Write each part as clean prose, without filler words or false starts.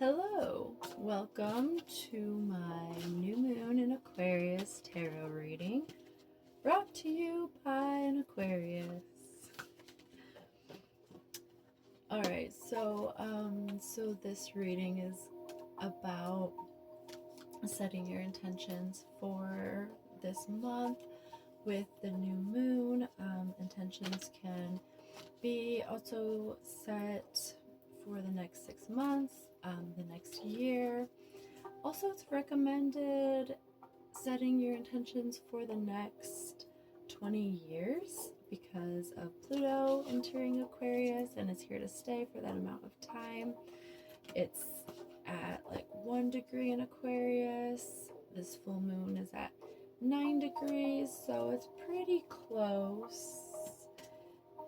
Hello, welcome to my new moon in Aquarius tarot reading, brought to you by an Aquarius. All right, so this reading is about setting your intentions for this month with the new moon. Intentions can be also set for the next 6 months, the next year. Also, it's recommended setting your intentions for the next 20 years because of Pluto entering Aquarius and it's here to stay for that amount of time. It's at like 1 degree in Aquarius. This full moon is at 9 degrees, so it's pretty close.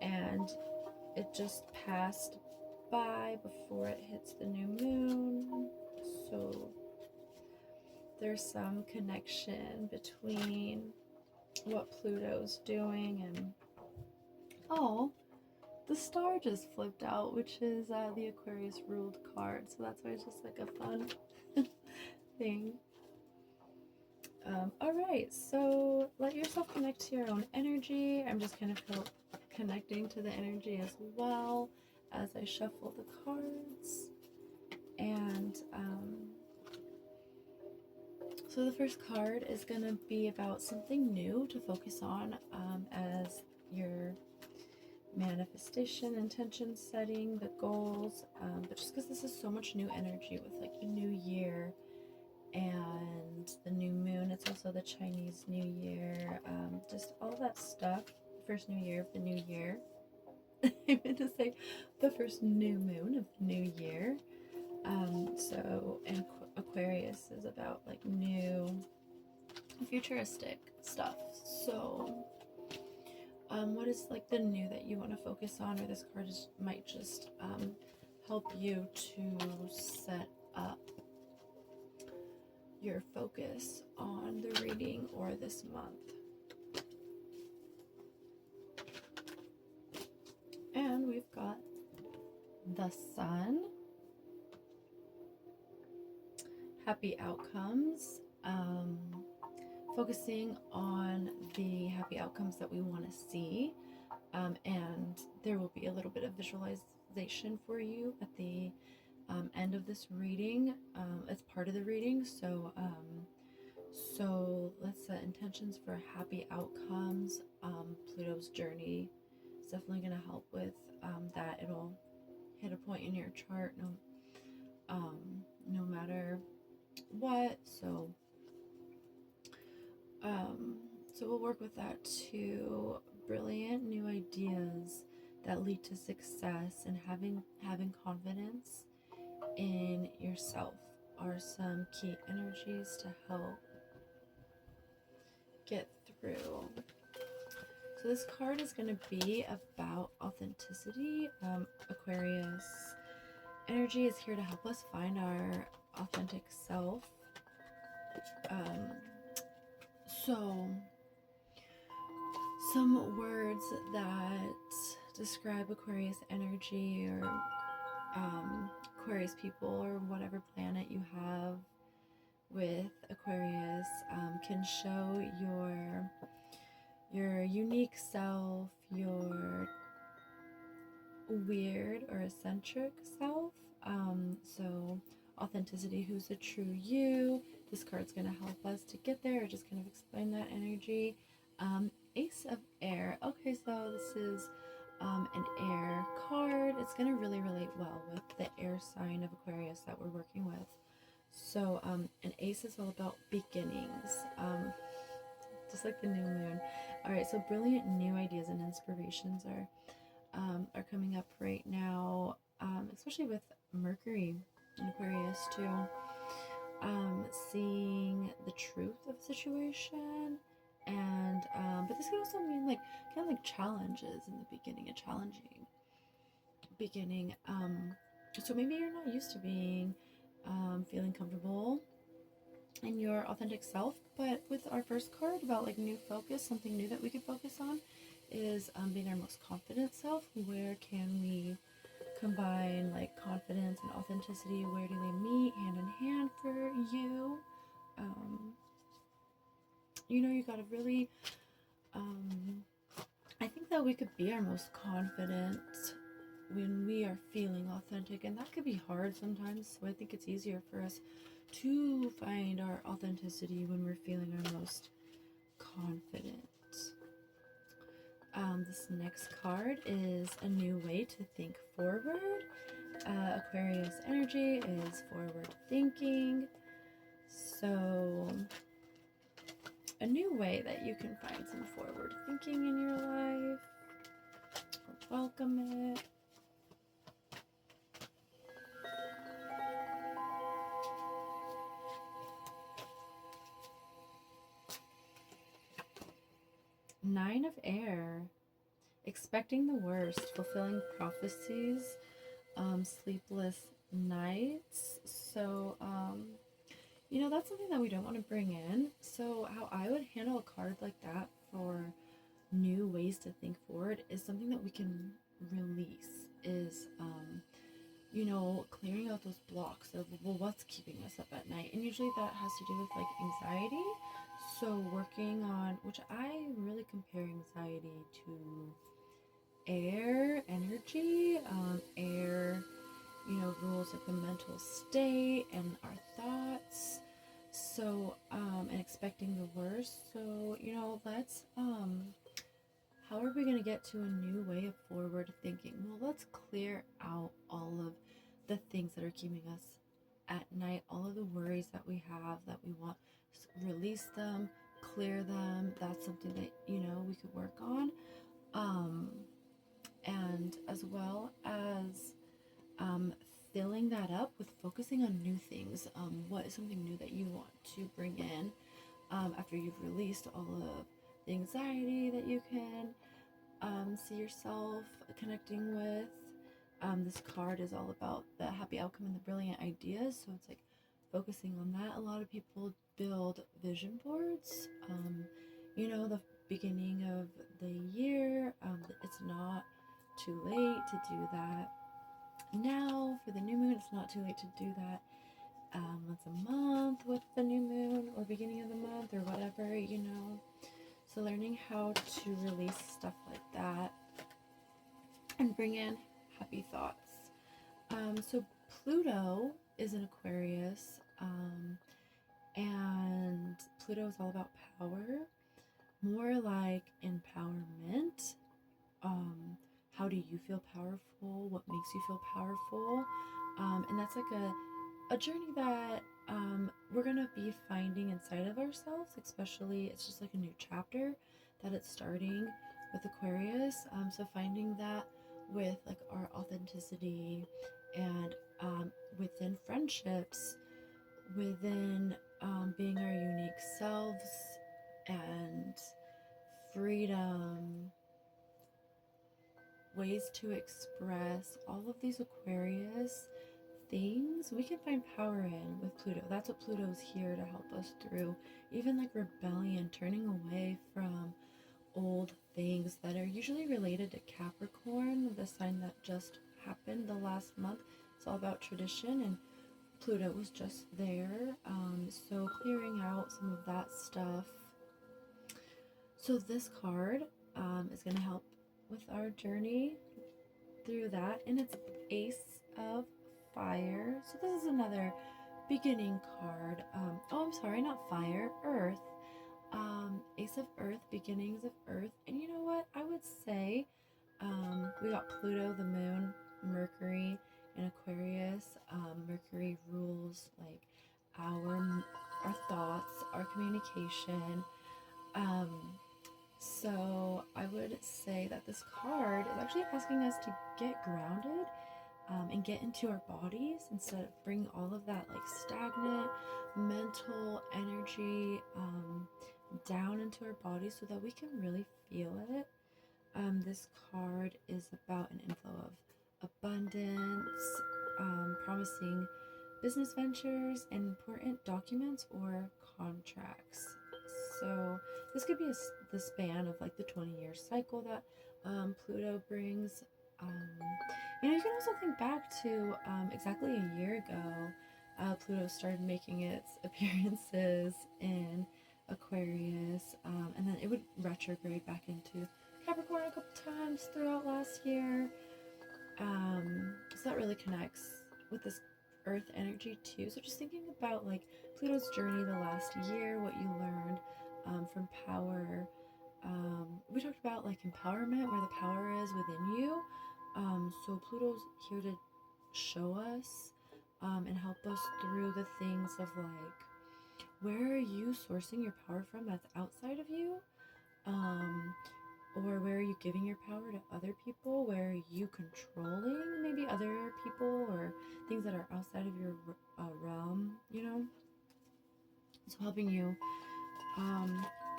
And it just passed by before it hits the new moon, so there's some connection between what Pluto's doing and the star just flipped out, which is the Aquarius ruled card, so that's why it's just like a fun thing. Alright, so let yourself connect to your own energy. I'm just kind of connecting to the energy as well as I shuffle the cards. And so the first card is going to be about something new to focus on as your manifestation, intention setting, the goals. But just because this is so much new energy with like the new year and the new moon, it's also the Chinese New Year, just all that stuff. First new year of the new year. I meant to say the first new moon of the new year. And Aquarius is about like new futuristic stuff. So what is like the new that you want to focus on, or this card might just help you to set up your focus on the reading or this month. And we've got the Sun, happy outcomes, focusing on the happy outcomes that we want to see, and there will be a little bit of visualization for you at the end of this reading. It's part of the reading, so let's set intentions for happy outcomes. Pluto's journey is definitely going to help with that. It'll hit a point in your chart no matter what, so we'll work with that too. Brilliant new ideas that lead to success and having confidence in yourself are some key energies to help get through. So this card is going to be about authenticity. Aquarius energy is here to help us find our authentic self. So some words that describe Aquarius energy, or Aquarius people, or whatever planet you have with Aquarius, can show your unique self, your weird or eccentric self. So authenticity, who's the true you. This card's going to help us to get there, or just kind of explain that energy. Ace of Air. Okay, so this is an air card. It's going to really relate well with the air sign of Aquarius that we're working with. So an ace is all about beginnings, just like the new moon. All right, so brilliant new ideas and inspirations are coming up right now, especially with Mercury in Aquarius too. Seeing the truth of the situation, and but this can also mean like kind of like challenges in the beginning, a challenging beginning. So maybe you're not used to being feeling comfortable in your authentic self, but with our first card about like new focus, something new that we could focus on is being our most confident self. Where can we combine like confidence and authenticity, where do they meet hand in hand for you? You gotta really, I think that we could be our most confident when we are feeling authentic, and that could be hard sometimes. So I think it's easier for us to find our authenticity when we're feeling our most confident. This next card is a new way to think forward. Aquarius energy is forward thinking. So a new way that you can find some forward thinking in your life. Welcome it. Nine of Air. Expecting the worst, fulfilling prophecies, sleepless nights. So, that's something that we don't want to bring in. So, how I would handle a card like that for new ways to think forward is something that we can release, is, clearing out those blocks of, well, what's keeping us up at night? And usually that has to do with like anxiety. So, working on, which I really compare anxiety to air energy. Air, rules like the mental state and our thoughts. So, and expecting the worst. So, let's, how are we going to get to a new way of forward thinking? Well, let's clear out all of the things that are keeping us at night, all of the worries that we have that we want. Just release them, clear them. That's something that, we could work on. And as well as filling that up with focusing on new things. What is something new that you want to bring in after you've released all of the anxiety that you can see yourself connecting with? This card is all about the happy outcome and the brilliant ideas, so it's like focusing on that. A lot of people build vision boards. The beginning of the year, it's not too late to do that now. For the new moon, it's not too late to do that once a month with the new moon or beginning of the month or whatever. So learning how to release stuff like that and bring in happy thoughts. So Pluto is an Aquarius, and Pluto is all about power, more like empowerment. How do you feel powerful? What makes you feel powerful? And that's like a journey that we're gonna be finding inside of ourselves. Especially, it's just like a new chapter that it's starting with Aquarius. So finding that with like our authenticity and within friendships, within being our unique selves and freedom, ways to express all of these Aquarius things we can find power in with Pluto. That's what Pluto's here to help us through. Even like rebellion, turning away from old things that are usually related to Capricorn, the sign that just happened the last month. It's all about tradition, and Pluto was just there. So clearing out some of that stuff. So this card is going to help with our journey through that, and it's Ace of Fire. So this is another beginning card. I'm sorry, not fire, Earth. Ace of Earth, beginnings of Earth. And you know what? I would say we got Pluto, the moon, Mercury, and Aquarius. Mercury rules like our thoughts, our communication. So I would say that this card is actually asking us to get grounded and get into our bodies instead of bring all of that like stagnant mental energy down into our bodies so that we can really feel it. This card is about an inflow of abundance, promising business ventures, and important documents or contracts. So this could be the span of like the 20-year cycle that Pluto brings. You can also think back to exactly a year ago, Pluto started making its appearances in Aquarius, and then it would retrograde back into Capricorn a couple times throughout last year. So that really connects with this Earth energy too. So just thinking about like Pluto's journey the last year, what you learned from power. We talked about like empowerment, where the power is within you. So Pluto's here to show us and help us through the things of like, where are you sourcing your power from that's outside of you? Or where are you giving your power to other people? Where are you controlling maybe other people or things that are outside of your realm, So helping you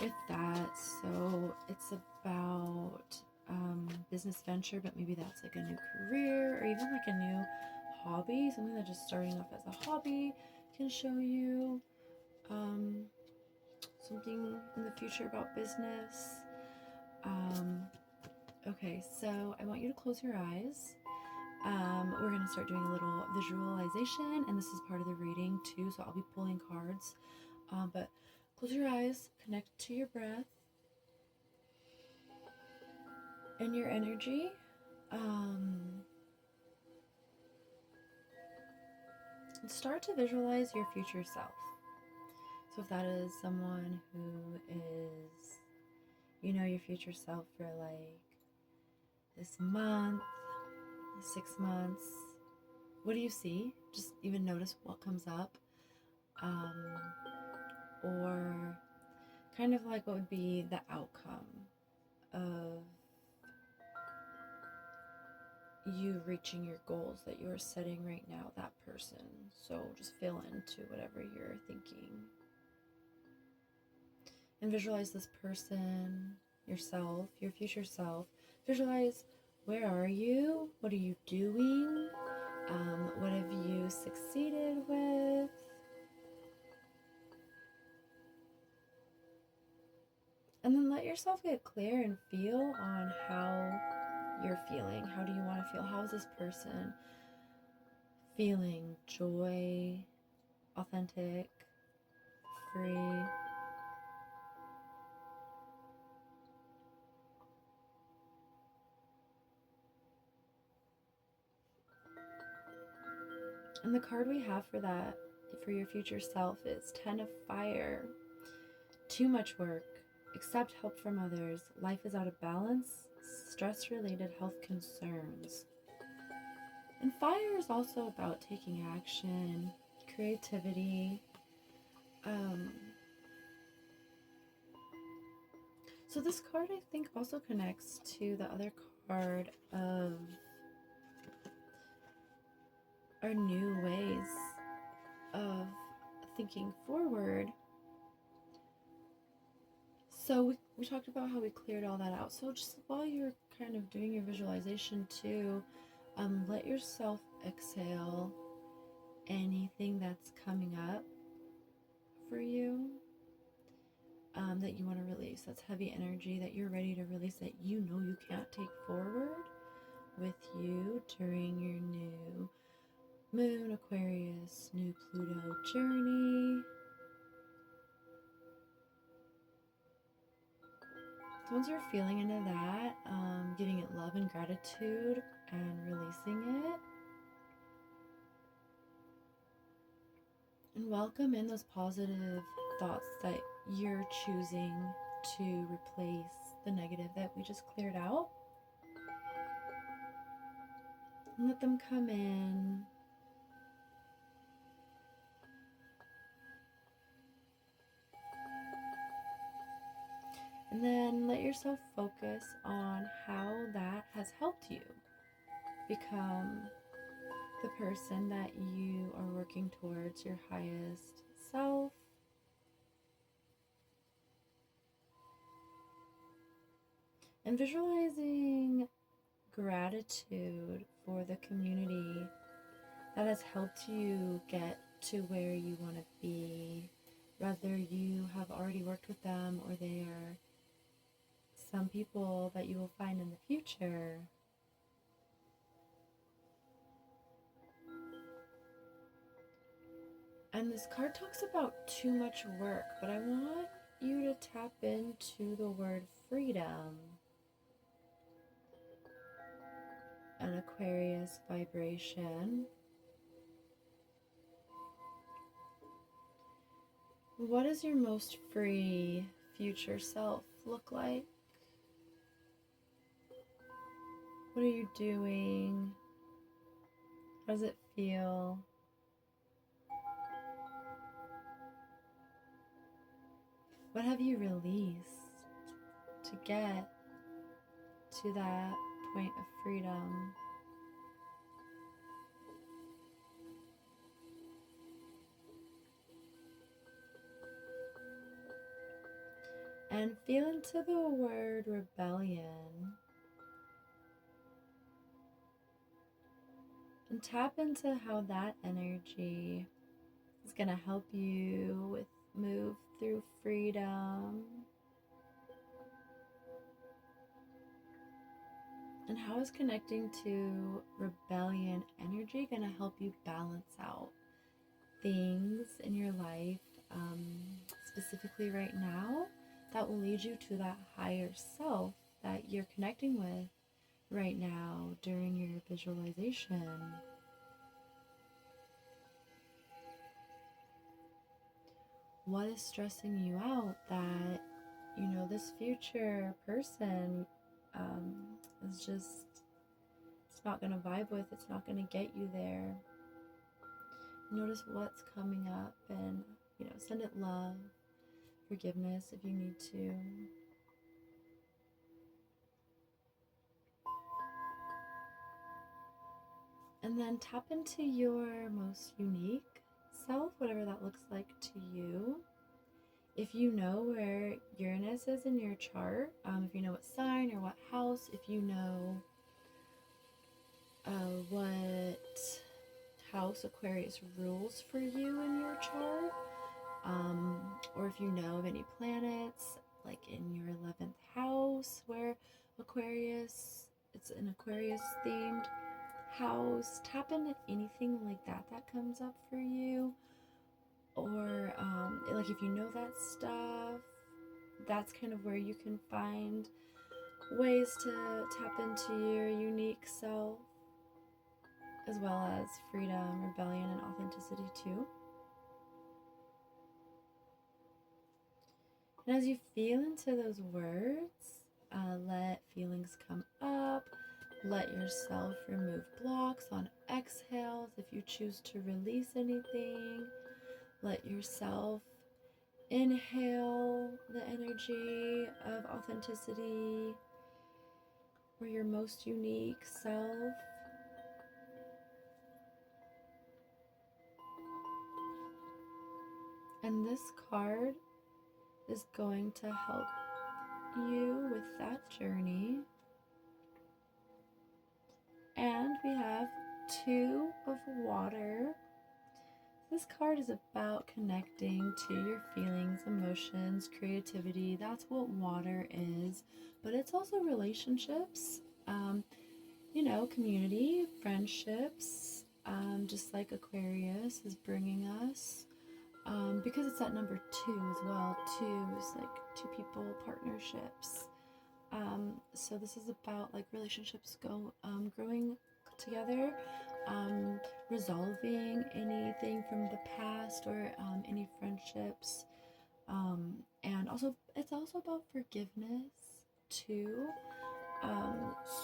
with that. So it's about business venture, but maybe that's like a new career or even like a new hobby, something that just starting off as a hobby can show you something in the future about business. Okay, so I want you to close your eyes. We're going to start doing a little visualization, and this is part of the reading too, so I'll be pulling cards. But close your eyes, connect to your breath and your energy. Start to visualize your future self. So if that is someone who is, your future self for like this month, 6 months, what do you see? Just even notice what comes up. Or kind of like what would be the outcome of you reaching your goals that you're setting right now, that person. So just feel into whatever you're thinking. And visualize this person, yourself, your future self. Visualize, where are you? What are you doing? What have you succeeded with? And then let yourself get clear and feel on how you're feeling. How do you want to feel? How is this person feeling? Joy, authentic, free. And the card we have for that, for your future self, is 10 of Fire. Too much work. Accept help from others. Life is out of balance. Stress-related health concerns. And fire is also about taking action, creativity. So this card, I think, also connects to the other card of our new ways of thinking forward. So we talked about how we cleared all that out. So just while you're kind of doing your visualization too, let yourself exhale anything that's coming up for you, that you want to release. That's heavy energy that you're ready to release, that you know you can't take forward with you during your new moon, Aquarius, new Pluto journey. So once you're feeling into that, giving it love and gratitude and releasing it, and welcome in those positive thoughts that you're choosing to replace the negative that we just cleared out. And let them come in. And then let yourself focus on how that has helped you become the person that you are working towards, your highest self. And visualizing gratitude for the community that has helped you get to where you want to be, whether you have already worked with them or they are some people that you will find in the future. And this card talks about too much work, but I want you to tap into the word freedom. An Aquarius vibration. What does your most free future self look like? What are you doing? How does it feel? What have you released to get to that point of freedom? And feel into the word rebellion. And tap into how that energy is going to help you with move through freedom. And how is connecting to rebellion energy going to help you balance out things in your life, specifically right now, that will lead you to that higher self that you're connecting with right now during your visualization. What is stressing you out that, you know, this future person is just, it's not going to vibe with, it's not going to get you there. Notice what's coming up and, you know, send it love, forgiveness if you need to. And then tap into your most unique self, whatever that looks like to you. If you know where Uranus is in your chart, if you know what sign or what house, if you know what house Aquarius rules for you in your chart, or if you know of any planets like in your 11th house where Aquarius, it's an Aquarius themed house, tap into anything like that that comes up for you. Or like if you know that stuff, that's kind of where you can find ways to tap into your unique self, as well as freedom, rebellion, and authenticity too. And as you feel into those words, let feelings come up. Let yourself remove blocks on exhales if you choose to release anything. Let yourself inhale the energy of authenticity or your most unique self. And this card is going to help you with that journey. And we have Two of Water. This card is about connecting to your feelings, emotions, creativity. That's what water is. But it's also relationships, you know, community, friendships, just like Aquarius is bringing us. Because it's at number 2 as well. 2 is like two people, partnerships. So this is about like relationships growing together, resolving anything from the past or any friendships, and also it's also about forgiveness too.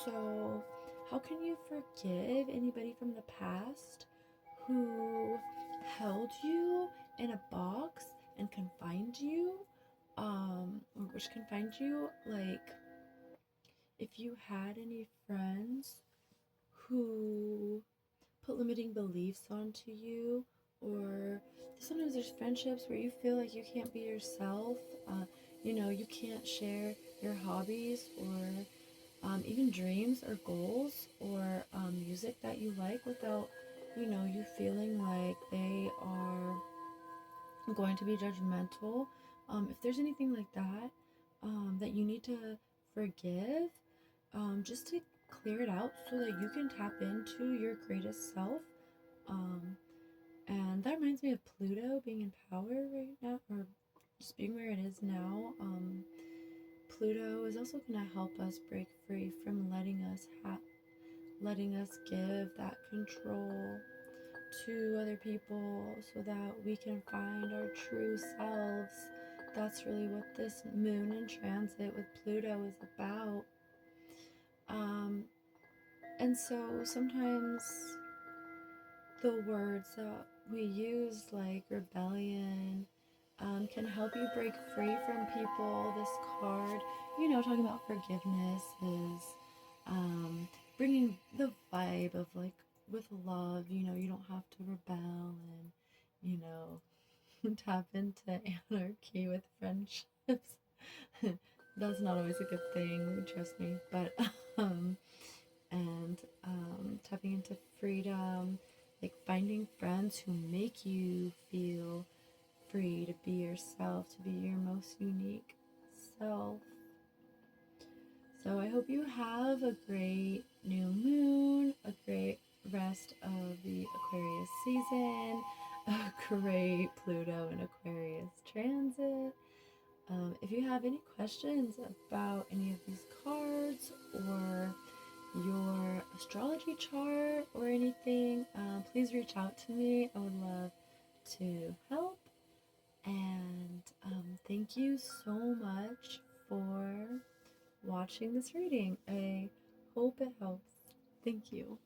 So how can you forgive anybody from the past who held you in a box and confined you, or which confined you, like if you had any friends who put limiting beliefs onto you, or sometimes there's friendships where you feel like you can't be yourself, you know, you can't share your hobbies or even dreams or goals or music that you like without, you know, you feeling like they are going to be judgmental. If there's anything like that that you need to forgive, just to clear it out so that you can tap into your greatest self, and That reminds me of Pluto being in power right now, or just being where it is now. Pluto is also going to help us break free from letting us give that control to other people so that we can find our true selves. That's really what this moon in transit with Pluto is about. Um, and so sometimes the words that we use, like rebellion, can help you break free from people. This card, talking about forgiveness is bringing the vibe of like with love. You don't have to rebel and, you know, tap into anarchy with friendships. That's not always a good thing, trust me. But and tapping into freedom, like finding friends who make you feel free to be yourself, to be your most unique self. So I hope you have a great new moon, a great rest of the Aquarius season, a great Pluto and Aquarius transit. If you have any questions about any of these cards or your astrology chart or anything, please reach out to me. I would love to help. And thank you so much for watching this reading. I hope it helps. Thank you.